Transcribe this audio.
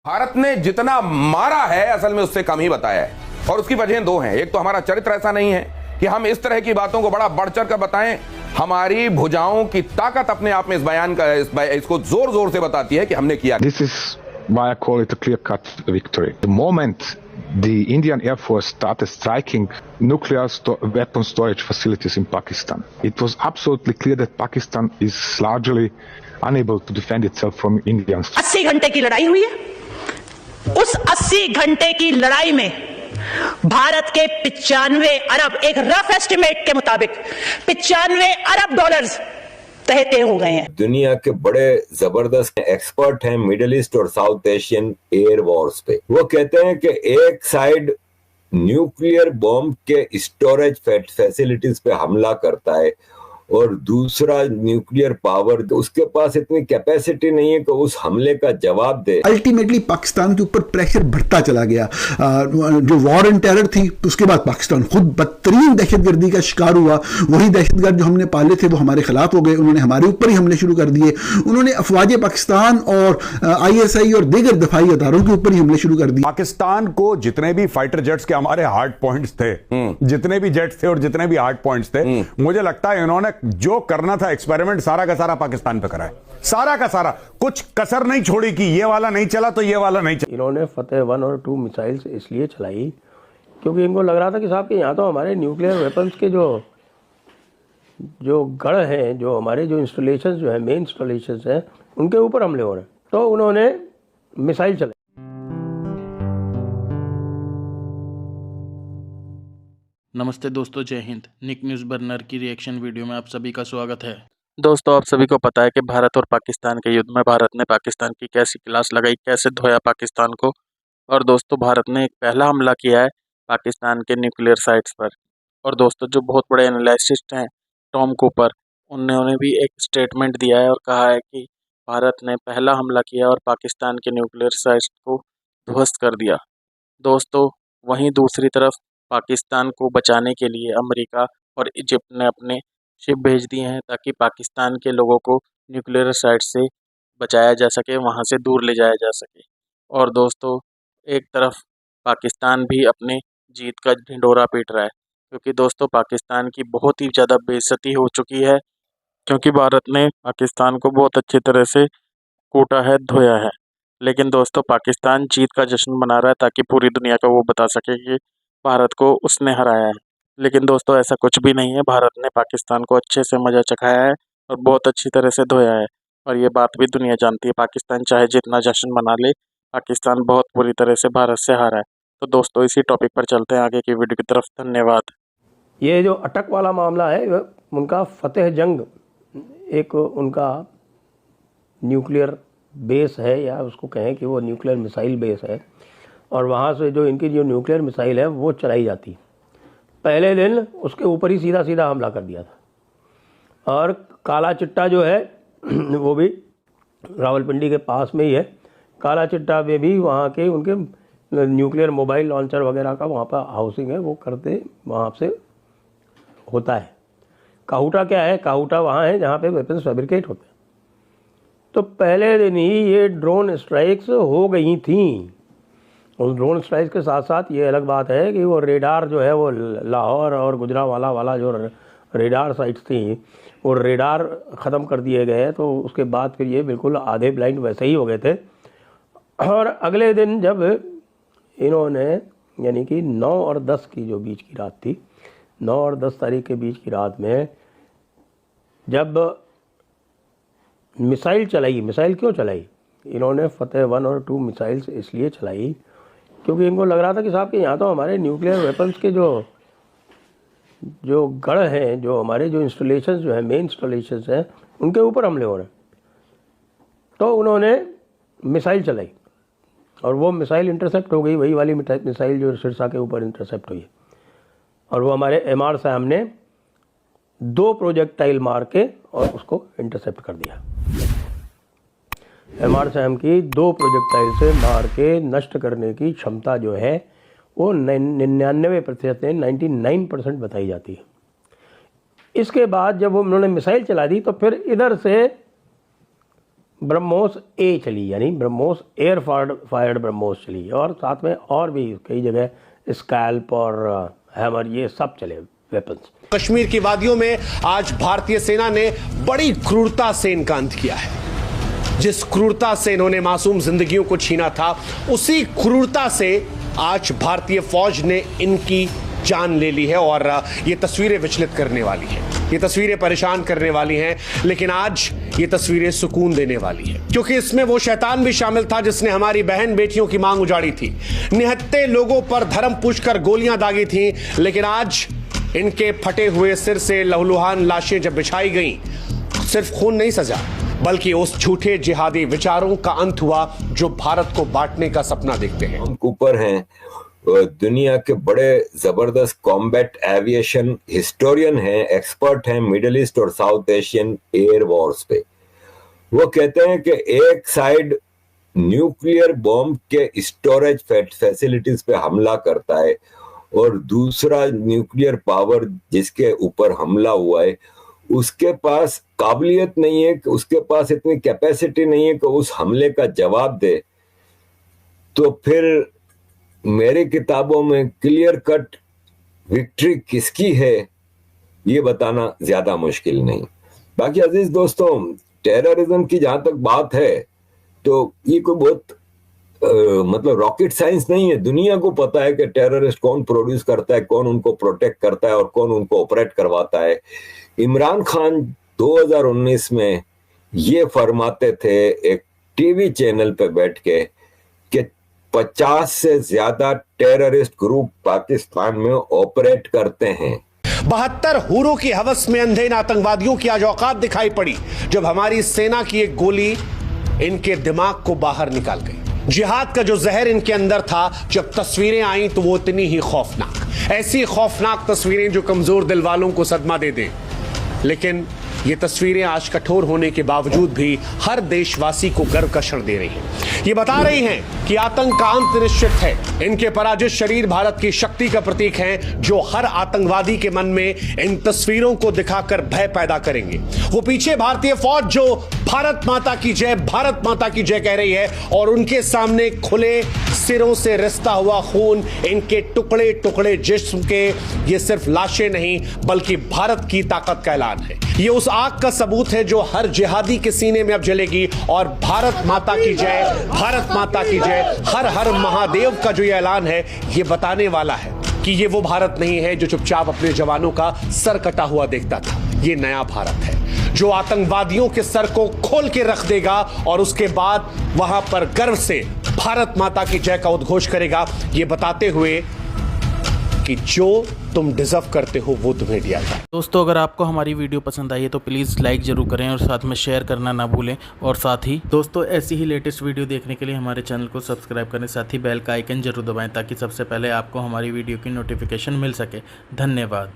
भारत ने जितना मारा है असल में उससे कम ही बताया है और उसकी वजह दो हैं। एक तो हमारा चरित्र ऐसा नहीं है कि हम इस तरह की बातों को बड़ा बढ़ चढ़ कर बताएं। हमारी भुजाओं की ताकत अपने आप में इस बयान का इसको जोर जोर से बताती है कि हमने किया। This is why I call it a clear-cut victory. The moment the Indian Air Force started striking nuclear weapon storage facilities in Pakistan, it was absolutely clear that Pakistan is largely unable to defend itself from Indians. 80 घंटे की लड़ाई हुई है। उस 80 घंटे की लड़ाई में भारत के 95 अरब, एक रफ एस्टिमेट के मुताबिक 95 अरब डॉलर्स तय हो गए हैं। दुनिया के बड़े जबरदस्त एक्सपर्ट हैं मिडिल ईस्ट और साउथ एशियन एयर वॉर्स पे। वो कहते हैं कि एक साइड न्यूक्लियर बॉम्ब के स्टोरेज फैसिलिटीज पे हमला करता है और दूसरा न्यूक्लियर पावर, उसके पास इतनी कैपेसिटी नहीं है कि उस हमले का जवाब दे। अल्टीमेटली पाकिस्तान के ऊपर प्रेशर बढ़ता चला गया। जो वॉर एंड टेरर थी उसके बाद पाकिस्तान खुद बदतरीन दहशतगर्दी का शिकार हुआ। वही दहशतगर्द जो हमने पाले थे वो हमारे खिलाफ हो गए, उन्होंने हमारे ऊपर ही हमले शुरू कर दिए। उन्होंने अफवाज पाकिस्तान और ISI और दीगर दफाई अदारों के ऊपर ही हमले शुरू कर दिए। पाकिस्तान को जितने भी फाइटर जेट्स के हमारे हार्ड पॉइंट्स थे, जितने भी जेट्स थे और जितने भी हार्ड पॉइंट्स थे, मुझे लगता है इन्होंने जो करना था एक्सपेरिमेंट सारा का सारा पाकिस्तान पे कराया, सारा का सारा, कुछ कसर नहीं छोड़ी कि ये वाला नहीं चला तो ये वाला नहीं चला। इन्होंने फतेह 1 और 2 मिसाइल्स इसलिए चलाई क्योंकि इनको लग रहा था कि साहब कि यहाँ तो हमारे न्यूक्लियर वेपन्स के जो गढ़ हैं, जो हमारे जो इंस्टॉलेशंस जो है, मेन इंस्टॉलेशंस हैं, उनके ऊपर हमले हो रहे हैं, तो उन्होंने मिसाइल चलाई। नमस्ते दोस्तों, जय हिंद। निक न्यूज़ बर्नर की रिएक्शन वीडियो में आप सभी का स्वागत है। दोस्तों, आप सभी को पता है कि भारत और पाकिस्तान के युद्ध में भारत ने पाकिस्तान की कैसी क्लास लगाई, कैसे धोया पाकिस्तान को। और दोस्तों, भारत ने एक पहला हमला किया है पाकिस्तान के न्यूक्लियर साइट्स पर। और दोस्तों, जो बहुत बड़े एनालिस्टिस्ट हैं टॉम कूपर, उन्होंने भी एक स्टेटमेंट दिया है और कहा है कि भारत ने पहला हमला किया और पाकिस्तान के न्यूक्लियर साइट्स को ध्वस्त कर दिया। दोस्तों, वहीं दूसरी तरफ पाकिस्तान को बचाने के लिए अमेरिका और इजिप्ट ने अपने शिप भेज दिए हैं ताकि पाकिस्तान के लोगों को न्यूक्लियर साइट से बचाया जा सके, वहां से दूर ले जाया जा सके। और दोस्तों, एक तरफ पाकिस्तान भी अपने जीत का ढिंढोरा पीट रहा है क्योंकि दोस्तों, पाकिस्तान की बहुत ही ज़्यादा बेइज्जती हो चुकी है क्योंकि भारत ने पाकिस्तान को बहुत अच्छी तरह से कूटा है, धोया है। लेकिन दोस्तों, पाकिस्तान जीत का जश्न मना रहा है ताकि पूरी दुनिया को वो बता सके कि भारत को उसने हराया है। लेकिन दोस्तों, ऐसा कुछ भी नहीं है। भारत ने पाकिस्तान को अच्छे से मजा चखाया है और बहुत अच्छी तरह से धोया है और ये बात भी दुनिया जानती है। पाकिस्तान चाहे जितना जश्न मना ले, पाकिस्तान बहुत बुरी तरह से भारत से हारा है। तो दोस्तों, इसी टॉपिक पर चलते हैं आगे की वीडियो की तरफ। धन्यवाद। ये जो अटक वाला मामला है, उनका फतेह जंग एक उनका न्यूक्लियर बेस है, या उसको कहें कि वो न्यूक्लियर मिसाइल बेस है, और वहाँ से जो इनकी जो न्यूक्लियर मिसाइल है वो चलाई जाती है। पहले दिन उसके ऊपर ही सीधा सीधा हमला कर दिया था। और काला चिट्टा जो है वो भी रावलपिंडी के पास में ही है। काला चिट्टा में भी वहाँ के उनके न्यूक्लियर मोबाइल लॉन्चर वगैरह का वहाँ पर हाउसिंग है, वो करते वहाँ से होता है। काहूटा क्या है? काहूटा वहाँ है जहाँ पे वेपन्स फैब्रिकेट होते हैं। तो पहले दिन ही ये ड्रोन स्ट्राइक्स हो गई थी। उस ड्रोन स्ट्राइक्स के साथ साथ ये अलग बात है कि वो रेडार जो है, वो लाहौर और गुजरांवाला वाला जो रेडार साइट्स थी, वो रेडार ख़त्म कर दिए गए। तो उसके बाद फिर ये बिल्कुल आधे ब्लाइंड वैसे ही हो गए थे। और अगले दिन जब इन्होंने, यानी कि 9 और 10 की जो बीच की रात थी, 9 और 10 तारीख के बीच की रात में जब मिसाइल चलाई, मिसाइल क्यों चलाई? इन्होंने फतेह 1 और 2 मिसाइल्स इसलिए चलाई क्योंकि इनको लग रहा था कि साहब कि यहाँ तो हमारे न्यूक्लियर वेपन्स के जो गढ़ हैं, जो हमारे जो इंस्टॉलेशंस जो है, मेन इंस्टॉलेशंस हैं, उनके ऊपर हमले हो रहे हैं। तो उन्होंने मिसाइल चलाई और वो मिसाइल इंटरसेप्ट हो गई, वही वाली मिसाइल जो सिरसा के ऊपर इंटरसेप्ट हुई है। और वो हमारे MR साहब ने 2 प्रोजेक्टाइल मार के और उसको इंटरसेप्ट कर दिया। MR साहब की 2 प्रोजेक्टाइल से मार के नष्ट करने की क्षमता जो है वो 99% से 99% बताई जाती है। इसके बाद जब उन्होंने मिसाइल चला दी तो फिर इधर से ब्रह्मोस ए चली, यानी ब्रह्मोस एयर फायर्ड ब्रह्मोस चली, और साथ में और भी कई जगह स्कैल्प और हैमर ये सब चले वेपन्स। कश्मीर की वादियों में आज भारतीय सेना ने बड़ी क्रूरता से इनका अंत किया है। जिस क्रूरता से इन्होंने मासूम जिंदगियों को छीना था, उसी क्रूरता से आज भारतीय फौज ने इनकी जान ले ली है। और ये तस्वीरें विचलित करने वाली हैं, ये तस्वीरें परेशान करने वाली हैं, लेकिन आज ये तस्वीरें सुकून देने वाली हैं, क्योंकि इसमें वो शैतान भी शामिल था जिसने हमारी बहन बेटियों की मांग उजाड़ी थी, निहत्थे लोगों पर धर्म पूछकर गोलियां दागी थी। लेकिन आज इनके फटे हुए सिर से लहूलुहान लाशें जब बिछाई गईं, सिर्फ खून नहीं सजा, बल्कि उस झूठे जिहादी विचारों का अंत हुआ जो भारत को बांटने का सपना देखते हैं। हम कूपर हैं, दुनिया के बड़े जबरदस्त कॉम्बैट एविएशन हिस्टोरियन हैं, एक्सपर्ट हैं मिडिल ईस्ट और साउथ एशियन एयर वॉर्स पे। वो कहते हैं कि एक साइड न्यूक्लियर बॉम्ब के स्टोरेज फैसिलिटीज पे हमला करता है और दूसरा न्यूक्लियर पावर जिसके ऊपर हमला हुआ है उसके पास काबिलियत नहीं है, कि उसके पास इतनी कैपेसिटी नहीं है कि उस हमले का जवाब दे। तो फिर मेरी किताबों में क्लियर कट विक्ट्री किसकी है ये बताना ज्यादा मुश्किल नहीं। बाकी अजीज दोस्तों, टेररिज्म की जहां तक बात है तो ये कोई बहुत मतलब रॉकेट साइंस नहीं है। दुनिया को पता है कि टेररिस्ट कौन प्रोड्यूस करता है, कौन उनको प्रोटेक्ट करता है और कौन उनको ऑपरेट करवाता है। इमरान खान 2019 में ये फरमाते थे एक टीवी चैनल पे बैठ के कि 50 से ज्यादा टेररिस्ट ग्रुप पाकिस्तान में ऑपरेट करते हैं। 72 हूरों की हवस में अंधे इन आतंकवादियों की आज औकात दिखाई पड़ी जब हमारी सेना की एक गोली इनके दिमाग को बाहर निकाल गई। जिहाद का जो जहर इनके अंदर था, जब तस्वीरें आई तो वो इतनी ही खौफनाक, ऐसी खौफनाक तस्वीरें जो कमजोर दिल वालों को सदमा दे दें। लेकिन ये तस्वीरें आज कठोर होने के बावजूद भी हर देशवासी को गर्व का क्षण दे रही हैं। ये बता रही हैं कि आतंक का अंत निश्चित है। इनके पराजित शरीर भारत की शक्ति का प्रतीक हैं, जो हर आतंकवादी के मन में इन तस्वीरों को दिखाकर भय पैदा करेंगे। वो पीछे भारतीय फौज जो भारत माता की जय, भारत माता की जय कह रही है, और उनके सामने खुले सिरों से रिश्ता हुआ खून, इनके टुकड़े टुकड़े जिस्म के, ये सिर्फ लाशें नहीं बल्कि भारत की ताकत का ऐलान है। ये उस आग का सबूत है जो हर जिहादी के सीने में अब जलेगी। और भारत माता की जय, भारत माता की जय, हर हर महादेव का जो ये ऐलान है, ये बताने वाला है कि ये वो भारत नहीं है जो चुपचाप अपने जवानों का सर कटा हुआ देखता था। ये नया भारत है जो आतंकवादियों के सर को खोल के रख देगा और उसके बाद वहां पर गर्व से भारत माता की जय का उद्घोष करेगा, ये बताते हुए कि जो तुम डिजर्व करते हो वो तुम्हें दिया जाए। दोस्तों, अगर आपको हमारी वीडियो पसंद आई है तो प्लीज़ लाइक ज़रूर करें और साथ में शेयर करना ना भूलें। और साथ ही दोस्तों, ऐसी ही लेटेस्ट वीडियो देखने के लिए हमारे चैनल को सब्सक्राइब करें, साथ ही बेल का आइकन जरूर दबाएं ताकि सबसे पहले आपको हमारी वीडियो की नोटिफिकेशन मिल सके। धन्यवाद।